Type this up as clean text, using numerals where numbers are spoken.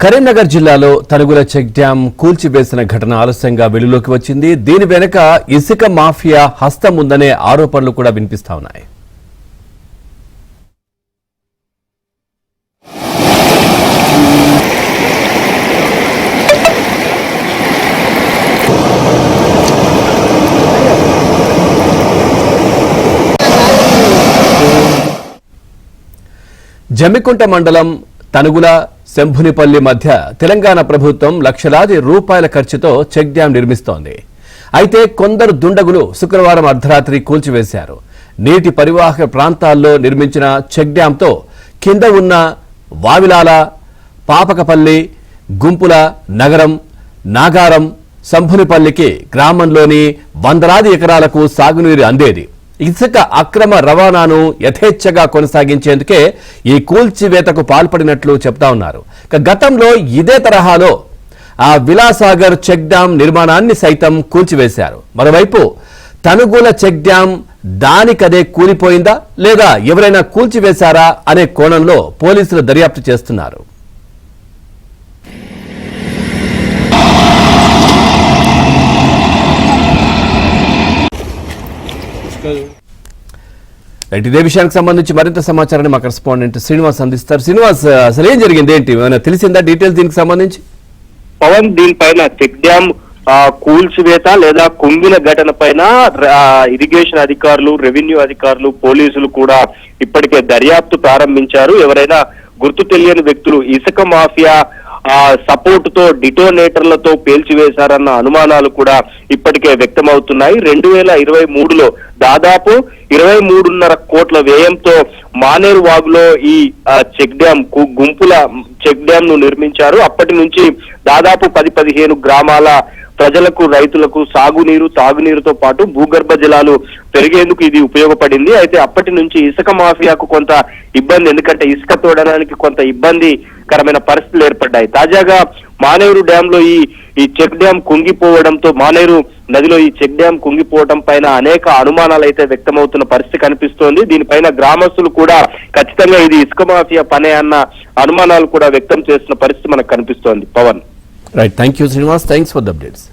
కరీంనగర్ జిల్లాలో Tanugula check dam కూల్చివేసిన ఘటన ఆలస్యంగా వెలుగులోకి వచ్చింది. దీని వెనుక ఇసుక మాఫియా హస్తం ఉందనే ఆరోపణలు కూడా వినిపిస్తా ఉన్నాయి. జమ్మికుంట మండలం తనుగుల శంభునిపల్లి మధ్య తెలంగాణ ప్రభుత్వం లక్షలాది రూపాయల ఖర్చుతో చెక్ డ్యాం నిర్మిస్తోంది. అయితే కొందరు దుండగులు శుక్రవారం అర్ధరాత్రి కూల్చివేశారు. నీటి పరివాహక ప్రాంతాల్లో నిర్మించిన చెక్ డ్యాంతో కింద ఉన్న వావిలాల, పాపకపల్లి, గుంపుల, నగరం, నాగారం, శంభునిపల్లికి గ్రామంలోని వందలాది ఎకరాలకు సాగునీరు అందేది. ఇసుక అక్రమ రవాణాను యథేచ్ఛగా కొనసాగించేందుకే ఈ కూల్చివేతకు పాల్పడినట్లు చెప్తా ఉన్నారు. గతంలో ఇదే తరహాలో ఆ విలాసాగర్ చెక్ డ్యాం నిర్మాణాన్ని సైతం కూల్చివేశారు. మరోవైపు తనుగుల చెక్ డ్యాం దానికదే కూలిపోయిందా లేదా ఎవరైనా కూల్చివేశారా అనే కోణంలో పోలీసులు దర్యాప్తు చేస్తున్నారు. ఇదే విషయానికి సంబంధించి మరింత సమాచారాన్ని మా కరెస్పాండెంట్ శ్రీనివాస్ అందిస్తారు. శ్రీనివాస్, అసలు ఏం జరిగింది, ఏంటి ఏమైనా తెలిసిందా డీటెయిల్స్ దీనికి సంబంధించి? పవన్, దీనిపైన చెక్ డ్యాం కూల్చివేత లేదా కుంగిన ఘటన పైన ఇరిగేషన్ అధికారులు, రెవెన్యూ అధికారులు, పోలీసులు కూడా ఇప్పటికే దర్యాప్తు ప్రారంభించారు. ఎవరైనా గుర్తు తెలియని వ్యక్తులు ఇసుక మాఫియా సపోర్ట్ తో డిటోనేటర్లతో పేల్చివేశారన్న అనుమానాలు కూడా ఇప్పటికే వ్యక్తమవుతున్నాయి. 2023లో దాదాపు 23.5 కోట్ల వ్యయంతో మానేరు వాగులో ఈ చెక్ డ్యాం గుంపుల చెక్ డ్యాం ను నిర్మించారు. అప్పటి నుంచి దాదాపు 10-15 గ్రామాల ప్రజలకు, రైతులకు సాగునీరు, తాగునీరుతో పాటు భూగర్భ జలాలు పెరిగేందుకు ఇది ఉపయోగపడింది. అయితే అప్పటి నుంచి ఇసుక మాఫియాకు కొంత ఇబ్బంది, ఎందుకంటే ఇసుక తోడడానికి కొంత ఇబ్బందికరమైన పరిస్థితులు ఏర్పడ్డాయి. తాజాగా మానేరు డ్యాం లో ఈ చెక్ డ్యాం కుంగిపోవడంతో, మానేరు నదిలో ఈ చెక్ డ్యాం కుంగిపోవడం పైన అనేక అనుమానాలు అయితే వ్యక్తమవుతున్న పరిస్థితి కనిపిస్తోంది. దీనిపైన గ్రామస్తులు కూడా ఖచ్చితంగా ఇది ఇసుక మాఫియా పనే అన్న అనుమానాలు కూడా వ్యక్తం చేస్తున్న పరిస్థితి మనకు కనిపిస్తోంది. Pawan, right, thank you Srinivas, thanks for the updates.